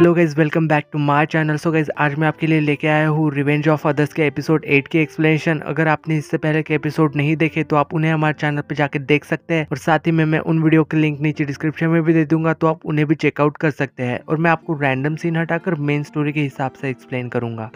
Hello guys, welcome back to my channel. So guys, आज मैं आपके लिए लेके आया हूँ रिवेंज ऑफ अदर्स के एपिसोड 8 की एक्सप्लेनेशन। अगर आपने इससे पहले के एपिसोड नहीं देखे तो आप उन्हें हमारे चैनल पे जाके देख सकते हैं, और साथ ही में मैं उन वीडियो के लिंक नीचे डिस्क्रिप्शन में भी दे दूंगा, तो आप उन्हें भी चेकआउट कर सकते हैं। और मैं आपको रैंडम सीन हटाकर मेन स्टोरी के हिसाब से एक्सप्लेन करूंगा।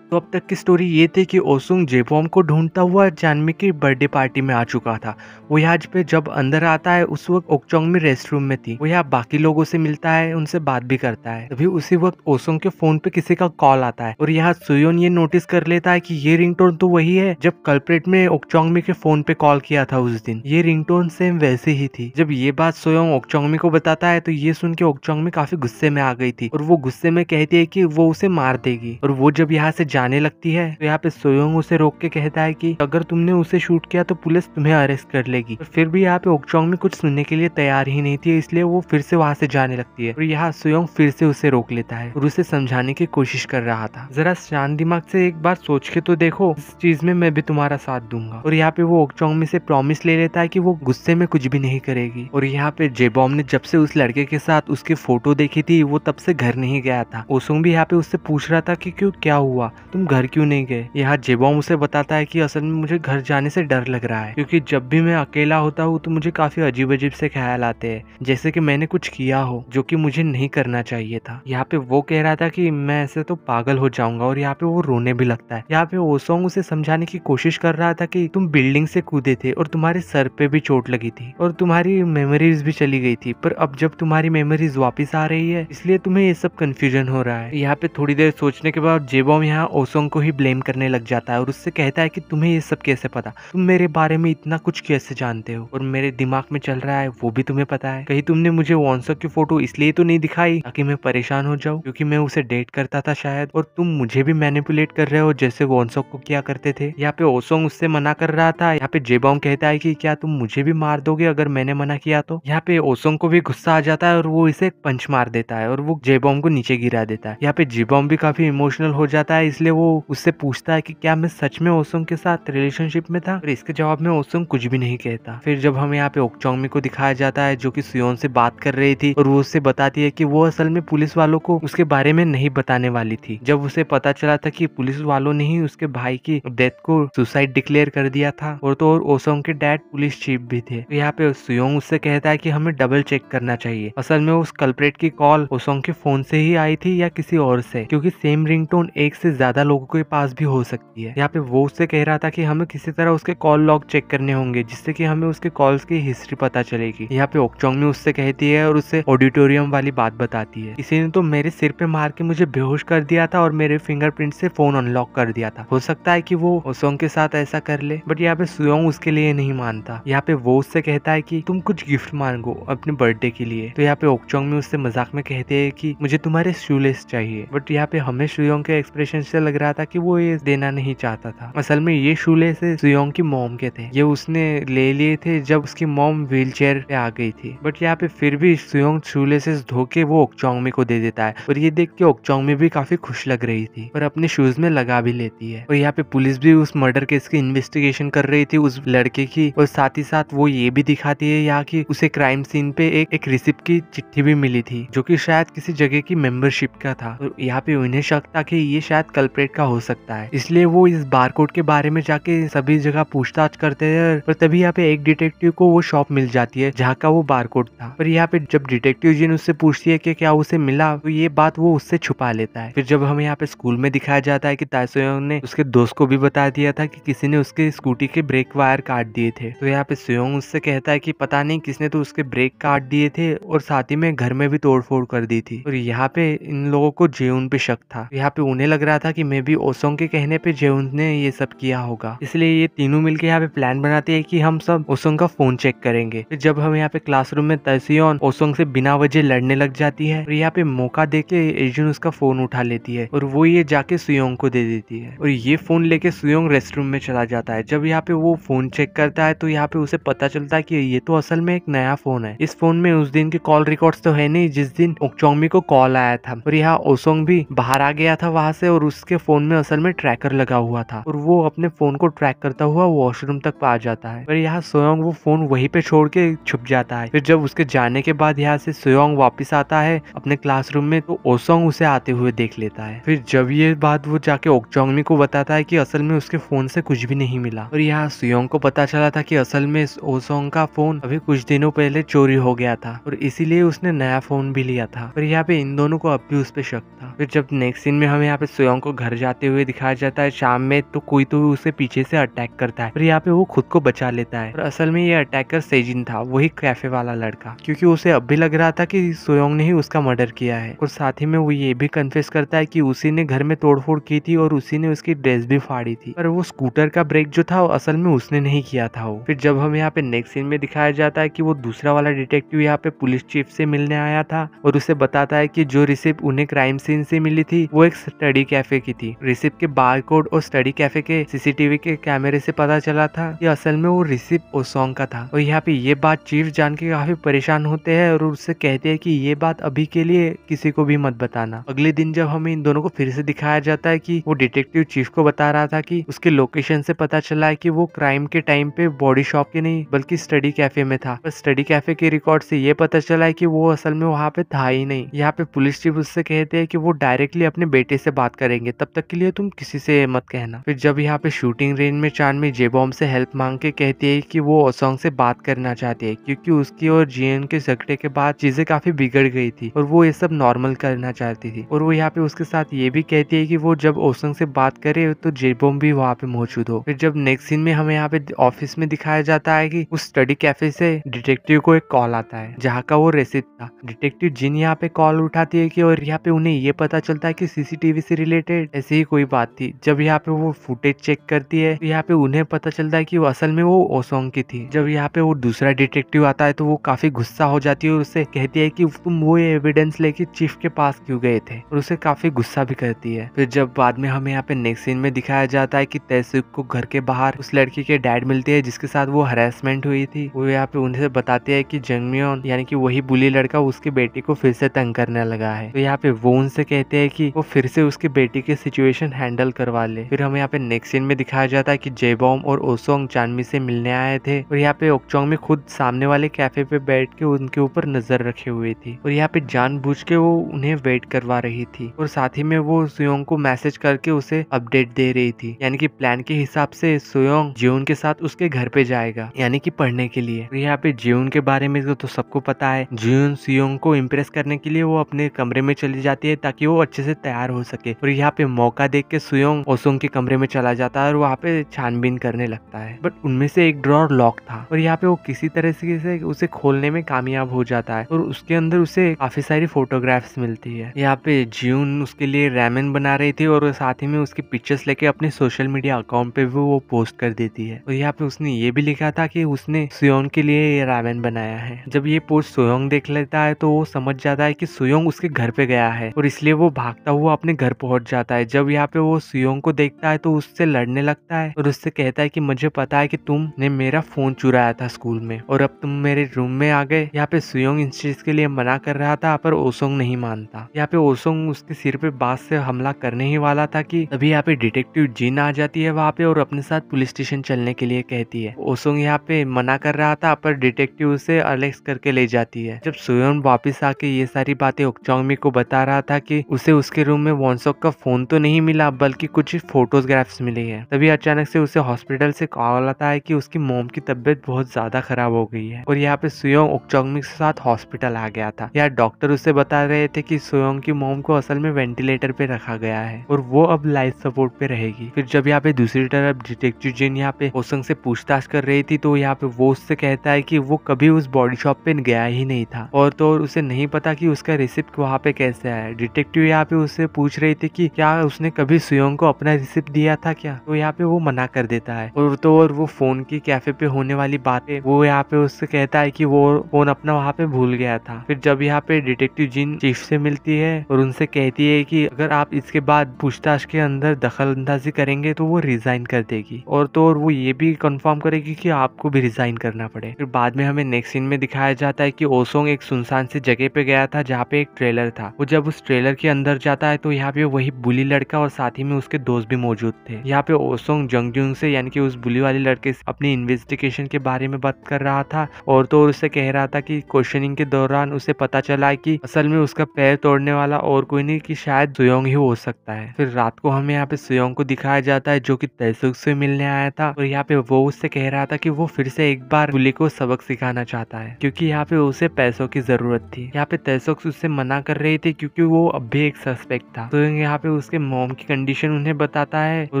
तो अब तक की स्टोरी ये थी कि ओसुंग जेबोम को ढूंढता हुआ जानवी की बर्थडे पार्टी में आ चुका था। वो यहाँ पे जब अंदर आता है उस वक्त ओक्चोंग में रेस्ट रूम में थी। वो यहाँ बाकी लोगों से मिलता है, उनसे बात भी करता है। तभी उसी वक्त ओसुंग के फोन पे किसी का कॉल आता है, और यहाँ सुयोन ये नोटिस कर लेता है कि ये रिंगटोन तो वही है जब कल्प्रेट में ओक्चोंग के फोन पे कॉल किया था उस दिन। ये रिंगटोन सेम वैसे ही थी। जब ये बात सोयोंग ओक्चोंग को बताता है तो ये सुन के ओक्चोंग काफी गुस्से में आ गई थी, और वो गुस्से में कहती है कि वो उसे मार देगी। और वो जब यहाँ से जाने लगती है तो यहाँ पे सोयोंग उसे रोक के कहता है कि अगर तुमने उसे शूट किया तो पुलिस तुम्हें अरेस्ट कर लेगी। और फिर भी यहाँ पे ओक्चोंग कुछ सुनने के लिए तैयार ही नहीं थी, इसलिए वो फिर से वहां से जाने लगती है। और यहाँ सोयोंग फिर से उसे रोक लेता है और उसे समझाने की कोशिश कर रहा था, जरा शांत दिमाग से एक बार सोच के तो देखो, इस चीज में मैं भी तुम्हारा साथ दूंगा। और यहाँ पे वो ओक्चोंग से प्रॉमिस ले लेता है कि वो गुस्से में कुछ भी नहीं करेगी। और यहाँ पे जेबॉम ने जब से उस लड़के के साथ उसकी फोटो देखी थी वो तब से घर नहीं गया था। ओसुंग भी यहाँ पे उससे पूछ रहा था कि क्यों, क्या हुआ, तुम घर क्यों नहीं गए। यहाँ जेबॉम उसे बताता है कि असल में मुझे घर जाने से डर लग रहा है, क्योंकि जब भी मैं अकेला होता हूँ तो मुझे काफी अजीब अजीब से ख्याल आते हैं, जैसे कि मैंने कुछ किया हो जो कि मुझे नहीं करना चाहिए था। यहाँ पे वो कह रहा था कि मैं ऐसे तो पागल हो जाऊंगा, और यहाँ पे वो रोने भी लगता है। यहाँ पे ओसोंग उसे समझाने की कोशिश कर रहा था कि तुम बिल्डिंग से कूदे थे और तुम्हारे सर पे भी चोट लगी थी और तुम्हारी मेमोरीज भी चली गई थी, पर अब जब तुम्हारी मेमोरीज वापस आ रही है इसलिए तुम्हें ये सब कंफ्यूजन हो रहा है। यहाँ पे थोड़ी देर सोचने के बाद जेबॉम यहाँ ओसोंग को ही ब्लेम करने लग जाता है और उससे कहता है कि तुम्हें ये सब कैसे पता, तुम मेरे बारे में इतना कुछ कैसे जानते हो, और मेरे दिमाग में चल रहा है वो भी तुम्हें पता है। कहीं तुमने मुझे वॉन्सक की फोटो इसलिए तो नहीं दिखाई ताकि मैं परेशान हो जाऊं, क्योंकि मैं उसे डेट करता था शायद, और तुम मुझे भी मैनिपुलेट कर रहे हो जैसे वॉन्सक को किया करते थे। यहाँ पे ओसोंग उससे मना कर रहा था। यहाँ पे जेबॉम कहता है कि क्या तुम मुझे भी मार दोगे अगर मैंने मना किया तो। यहाँ पे ओसोंग को भी गुस्सा आ जाता है और वो इसे पंच मार देता है और वो जेबॉम को नीचे गिरा देता है। यहाँ पे जेबॉम भी काफी इमोशनल हो जाता है, इसलिए वो उससे पूछता है कि क्या मैं सच में ओसुंग के साथ रिलेशनशिप में था, और इसके जवाब में ओसुंग कुछ भी नहीं कहता। फिर जब हमें यहाँ पे ओक्चोंग को दिखाया जाता है जो कि सुयोन से बात कर रही थी, और वो उससे बताती है कि वो असल में पुलिस वालों को उसके बारे में नहीं बताने वाली थी। जब उसे पता चला था कि पुलिस वालों ने ही उसके भाई की डेथ को सुसाइड डिक्लेयर कर दिया था, और तो और ओसुंग के डैड पुलिस चीफ भी थे। तो यहाँ पे सुयोंग उससे कहता है कि हमें डबल चेक करना चाहिए, असल में उस कल्प्रेट की कॉल ओसुंग के फोन से ही आई थी या किसी और से, क्योंकि सेम रिंगटोन एक से ज्यादा लोगों के पास भी हो सकती है। यहाँ पे वो उससे कह रहा था कि हमें किसी तरह उसके कॉल लॉग चेक करने होंगे जिससे कि हमें उसके कॉल्स की हिस्ट्री पता चलेगी। यहाँ पे ओक्चोंग उससे कहती है और उससे ऑडिटोरियम वाली बात बताती है, किसी ने तो मेरे सिर पे मार के मुझे बेहोश कर दिया था और मेरे फिंगरप्रिंट से फोन अनलॉक कर दिया था, हो सकता है कि वो ओसोंग के साथ ऐसा कर ले। बट यहाँ पे सुयोंग उसके लिए नहीं मानता। यहाँ पे वो उससे कहता है कि तुम कुछ गिफ्ट मांगो अपने बर्थडे के लिए। तो यहाँ पे ओक्चोंग उससे मजाक में कहते हैं कि मुझे तुम्हारे शूलेस चाहिए। बट यहाँ पे हमें सुयोंग के एक्सप्रेशन से लग रहा था कि वो ये देना नहीं चाहता था। असल में ये शूलेस सुयोंग की मॉम के थे, ये उसने ले लिए थे जब उसकी मॉम व्हील चेयर पे आ गई थी। बट यहाँ पे फिर भी सुयोंग शूलेसेस धो के वो ओक्चोंग को दे देता है, और ये देख के ओक्चोंग भी काफी खुश लग रही थी और अपने शूज में लगा भी लेती है। और यहाँ पे पुलिस भी उस मर्डर केस की इन्वेस्टिगेशन कर रही थी उस लड़के की, और साथ ही साथ वो ये भी दिखाती है यहाँ की उसे क्राइम सीन पे एक रिसिप्ट की चिट्ठी भी मिली थी जो कि शायद किसी जगह की मेंबरशिप का था। तो यहाँ पे उन्हें शक था कि ये शायद कल्प्रेट का हो सकता है, इसलिए वो इस बारकोड के बारे में जाके सभी जगह पूछताछ करते हैं। पर तभी यहाँ पे एक डिटेक्टिव को वो शॉप मिल जाती है जहाँ का वो बारकोड था। पर यहाँ पे जब डिटेक्टिव जिन उससे पूछती है कि क्या उसे मिला, तो ये बात वो उससे छुपा लेता है। फिर जब हमें यहाँ पे स्कूल में दिखाया जाता है कि ताइसोयोंग ने उसके दोस्त को भी बता दिया था कि किसी ने उसके स्कूटी के ब्रेक वायर काट दिए थे। तो यहाँ पे सोयोंग उससे कहता है कि पता नहीं किसने तो उसके ब्रेक काट दिए थे और साथ ही में घर में भी तोड़फोड़ कर दी थी। और यहाँ पे इन लोगों को जेउन पे शक था। यहाँ पे उन्हें लग रहा था कि मे भी ओसोंग के कहने पे जेउन ने ये सब किया होगा, इसलिए ये तीनों मिलके यहाँ पे प्लान बनाते हैं कि हम सब ओसोंग का फोन चेक करेंगे। फिर जब हम यहाँ पे क्लासरूम में ताइसोयोंग ओसोंग से बिना वजह लड़ने लग जाती है, और यहाँ पे मौका देके एजुन उसका फोन उठा लेती है और वो ये जाके सुयोंग को दे देती है, और ये फोन लेके सुयोंग रेस्टरूम में चला जाता है। जब यहाँ पे वो फोन चेक करता है तो यहाँ पे उसे पता चलता है कि ये तो असल में एक नया फोन है। इस फोन में उस दिन के कॉल रिकॉर्ड्स तो है नहीं जिस दिन ओक्चोंग को कॉल आया था, और यहाँ ओसोंग भी बाहर आ गया था वहां से, और उसके के फोन में असल में ट्रैकर लगा हुआ था और वो अपने फोन को ट्रैक करता हुआ वॉशरूम तक आ जाता है। पर यहाँ सोयोंग वो फोन वहीं पे छोड़ के छुप जाता है। फिर जब उसके जाने के बाद यहाँ से सोयोंग वापस आता है अपने क्लासरूम में तो ओसोंग उसे आते हुए देख लेता है। फिर जब ये बात वो जाके ओक्चोंगमी को बताता है कि असल में उसके फोन से कुछ भी नहीं मिला और यहाँ सोयोंग को पता चला था कि असल में ओसोंग का फोन अभी कुछ दिनों पहले चोरी हो गया था और इसीलिए उसने नया फोन भी लिया था। फिर यहाँ पे इन दोनों को अब भी उस पे शक था। फिर जब नेक्स्ट सीन में हमें यहाँ पे सोयोंग को घर जाते हुए दिखाया जाता है शाम में, तो कोई तो उसे पीछे से अटैक करता है। फिर यहाँ पे वो खुद को बचा लेता है और असल में ये अटैकर सेजिन था, वही कैफे वाला लड़का, क्योंकि उसे अब भी लग रहा था कि सोयोंग ने ही उसका मर्डर किया है। और साथ ही में वो ये भी कन्फेस करता है कि उसी ने घर में तोड़फोड़ की थी और उसी ने उसकी ड्रेस भी फाड़ी थी, पर वो स्कूटर का ब्रेक जो था असल में उसने नहीं किया था। वो फिर जब हमें यहाँ पे नेक्स्ट सीन में दिखाया जाता है कि वो दूसरा वाला डिटेक्टिव यहाँ पे पुलिस चीफ से मिलने आया था और उसे बताता है कि जो रिसिप्ट उन्हें क्राइम सीन से मिली थी वो एक स्टडी कैफे की थी। रिसिप्ट के बारकोड और स्टडी कैफे के सीसीटीवी के कैमरे से पता चला था कि असल में वो रिसिप्ट ओसोंग का था। और यहाँ पे ये बात चीफ जान के काफी परेशान होते हैं और उससे कहते हैं कि ये बात अभी के लिए किसी को भी मत बताना। अगले दिन जब हमें इन दोनों को फिर से दिखाया जाता है कि वो डिटेक्टिव चीफ को बता रहा था कि उसके लोकेशन से पता चला है कि वो क्राइम के टाइम पे बॉडी शॉप के नहीं बल्कि स्टडी कैफे में था। पर स्टडी कैफे के रिकॉर्ड से ये पता चला है कि वो असल में वहाँ पे था ही नहीं। यहाँ पे पुलिस चीफ उससे कहते हैं कि वो डायरेक्टली अपने बेटे से बात करेंगे, तब तक के लिए तुम किसी से मत कहना। फिर जब यहाँ पे शूटिंग रेंज में चांदमी जेबॉम से हेल्प मांग के कहती है कि वो ओसोंग से बात करना चाहती है क्योंकि उसकी और जियन के झगड़े के बाद चीजें काफी बिगड़ गई थी और वो ये सब नॉर्मल करना चाहती थी। और वो यहाँ पे उसके साथ ये भी कहती है कि वो जब ओसोंग से बात करे तो जेबॉम भी वहाँ पे मौजूद हो। फिर जब नेक्स्ट सीन में हमें यहाँ पे ऑफिस में दिखाया जाता है कि उस स्टडी कैफे से डिटेक्टिव को एक कॉल आता है जहाँ का वो रेसिप्ट था। डिटेक्टिव जिन यहाँ पे कॉल उठाती है कि और यहाँ पे उन्हें ये पता चलता है कि सीसीटीवी से रिलेटेड ऐसी ही कोई बात थी। जब यहाँ पे वो फुटेज चेक करती है तो यहाँ पे उन्हें पता चलता है कि वो असल में वो ओसोंग की थी। जब यहाँ पे वो दूसरा डिटेक्टिव आता है तो वो काफी गुस्सा हो जाती है और उससे कहती है कि तुम वो एविडेंस लेके चीफ के पास क्यों गए थे, और उसे काफी गुस्सा भी करती है। फिर जब बाद में हमें यहाँ पे नेक्स्ट सीन में दिखाया जाता है कि तैसुक को घर के बाहर उस लड़की के डैड मिलते हैं जिसके साथ वो हरासमेंट हुई थी। वो यहाँ पे उन्हें बताते हैं कि जंगमियोन यानी कि वही बुली लड़का उसकी बेटी को फिर से तंग करने लगा है। तो यहाँ पे वो उनसे कहते हैं कि वो फिर से उसकी बेटी की सिचुएशन हैंडल करवा ले। फिर हमें यहाँ पे नेक्स्ट सीन में दिखाया जाता है कि जेबॉम और ओसोंग चांदमी से मिलने आए थे और यहाँ पे ओक्चोंग में खुद सामने वाले कैफे पे बैठ के उनके ऊपर नजर रखे हुए थी और यहाँ पे जानबूझ के वो उन्हें वेट करवा रही थी और साथ ही में वो सोयोंग को मैसेज करके उसे अपडेट दे रही थी। यानी कि प्लान के हिसाब से सोयोंग जियोन के साथ उसके घर पे जाएगा यानी कि पढ़ने के लिए। यहाँ पे जियोन के बारे में तो सबको पता है। जियोन सोयोंग को इम्प्रेस करने के लिए वो अपने कमरे में चली जाती है ताकि वो अच्छे से तैयार हो सके और यहाँ पे मौका देख के सोयोंग ओसोंग के कमरे में चला जाता है और वहाँ पे छानबीन करने लगता है। बट उनमें से एक ड्रॉर लॉक था और यहाँ पे वो किसी तरह से उसे खोलने में कामयाब हो जाता है और उसके अंदर उसे काफी सारी फोटोग्राफ्स मिलती है। यहाँ पे जियोन उसके लिए रैमेन बना रही थी और साथ ही में उसकी पिक्चर्स लेके अपने सोशल मीडिया अकाउंट पे भी वो पोस्ट कर देती है और यहाँ पे उसने ये भी लिखा था कि उसने सोयोंग के लिए ये रैमेन बनाया है। जब ये पोस्ट सोयोंग देख लेता है तो वो समझ जाता है कि सोयोंग उसके घर पे गया है और इसलिए वो भागता हुआ अपने घर पहुंच जाता है। जब यहाँ पे वो सोयोंग को देखता है तो उससे लड़ने लगता है और उससे कहता है कि मुझे पता है कि तुमने मेरा फोन चुराया था स्कूल में और अब तुम मेरे रूम में आ गए। यहाँ पे सोयोंग इस चीज के लिए मना कर रहा था पर ओसोंग नहीं मानता। यहाँ पे ओसोंग उसके सिर पे बांस से हमला करने ही वाला था कि तभी यहाँ पे डिटेक्टिव जिन आ जाती है वहाँ पे और अपने साथ पुलिस स्टेशन चलने के लिए कहती है। ओसोंग यहाँ पे मना कर रहा था पर डिटेक्टिव उसे अलेक्स करके ले जाती है। जब सोयोंग वापस आके ये सारी बातें ओक्चोंगमी को बता रहा था कि उसे उसके रूम में वॉन्सोक का फोन तो नहीं मिला बल्कि कुछ फोटोग्राफ्स मिली है, तभी अचानक से उसे हॉस्पिटल से कॉल आता है कि उसकी मॉम की तबीयत बहुत ज्यादा खराब हो गई है और यहाँ पे सोयोंग ओक्चोंगमी के साथ हॉस्पिटल आ गया था। यहाँ डॉक्टर उसे बता रहे थे कि सोयोंग की मॉम को असल में वेंटिलेटर पे रखा गया है और वो अब लाइफ सपोर्ट पे रहेगी। फिर जब यहाँ पे दूसरी तरफ डिटेक्टिव जिन यहाँ पे ओसोंग से पूछताछ कर रही थी तो यहाँ पे वो उससे कहता है कि वो कभी उस बॉडी शॉप पे गया ही नहीं था और तो और उसे नहीं पता कि उसका रिसिप्ट वहाँ पे कैसे आया। डिटेक्टिव यहाँ पे उससे पूछ रही थी कि क्या उसने कभी सोयोंग को अपना रिसिप्ट दिया था क्या, तो यहाँ पे वो मना कर देता है और तो और वो फोन की कैफे पे होने वाली बातें वो यहाँ पे उससे कहता है कि वो फोन अपना वहाँ पे भूल गया था। फिर जब यहाँ पे डिटेक्टिव जिन चीफ से मिलती है और उनसे कहती है कि अगर आप इसके बाद पूछताछ के अंदर दखल अंदाजी करेंगे तो वो रिजाइन कर देगी और तो और वो ये भी कंफर्म करेगी कि आपको भी रिजाइन करना पड़े। फिर बाद में हमें नेक्स्ट सीन में दिखाया जाता है कि ओसोंग एक सुनसान सी जगह पे गया था जहाँ पे एक ट्रेलर था। वो जब उस ट्रेलर के अंदर जाता है तो यहाँ पे वही बुली लड़का और साथ ही में उसके दोस्त भी मौजूद थे। यहाँ पे ओसोंग जंगजुंग से यानी कि उस बुली वाले लड़के से अपनी इन्वेस्टिगेशन के बारे में बात कर रहा था और तो उससे कह रहा था कि क्वेश्चनिंग के दौरान उसे पता चला है कि असल में उसका पैर तोड़ने वाला और कोई नहीं कि शायद सुयोंग ही हो सकता है। फिर रात को हमें यहाँ पे सुयोंग को दिखाया जाता है जो कि तैसुक से मिलने आया था और यहाँ पे वो उससे कह रहा था कि वो फिर से एक बार बुली को सबक सिखाना चाहता है क्योंकि यहाँ पे उसे पैसों की जरूरत थी। यहाँ पे तैसुक उससे मना कर रही थी क्योंकि वो अब भी एक सस्पेक्ट था। तो यहाँ पे उसके मॉम की कंडीशन उन्हें बताता है और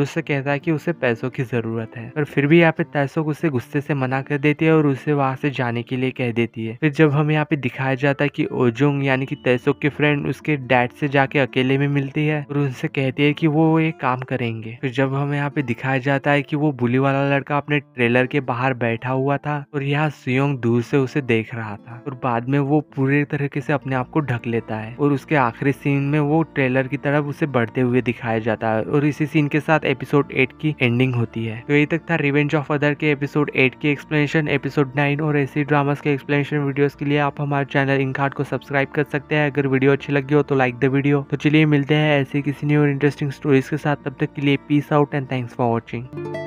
उससे कहता है कि उसे पैसों की जरूरत है, पर फिर भी यहाँ पे तैसुक उसे गुस्से से मना कर देती है और उसे वहां से जाने के लिए कह देती है। फिर जब हमें यहाँ पे दिखाया जाता है कि ओजुंग यानी कि तैसुक की फ्रेंड उसके डैड से जाके अकेले में मिलती है और उनसे कहती है कि वो एक काम करेंगे। फिर जब हमें यहाँ पे दिखाया जाता है कि वो बुली वाला लड़का अपने ट्रेलर के बाहर बैठा हुआ था और यहाँ सुयोंग दूर से उसे देख रहा था और बाद में वो पूरे तरीके से अपने आप को ढक लेता है और उसके आखिरी सीन में वो ट्रेलर की तरफ उसे बढ़ते हुए दिखाया जाता है और इसी सीन के साथ एपिसोड 8 की एंडिंग होती है। तो यही तक था रिवेंज ऑफ अदर के एपिसोड 8 की एक्सप्लेनेशन। एपिसोड 9 और ऐसी ड्रामास के एक्सप्लेनेशन वीडियोस के लिए आप हमारे चैनल इनकार्ड को सब्सक्राइब कर सकते हैं। अगर वीडियो अच्छी लगी हो तो लाइक द वीडियो। तो चलिए मिलते हैं ऐसे किसी न्यू और इंटरेस्टिंग स्टोरीज के साथ, तब तक के लिए peace out and thanks for watching.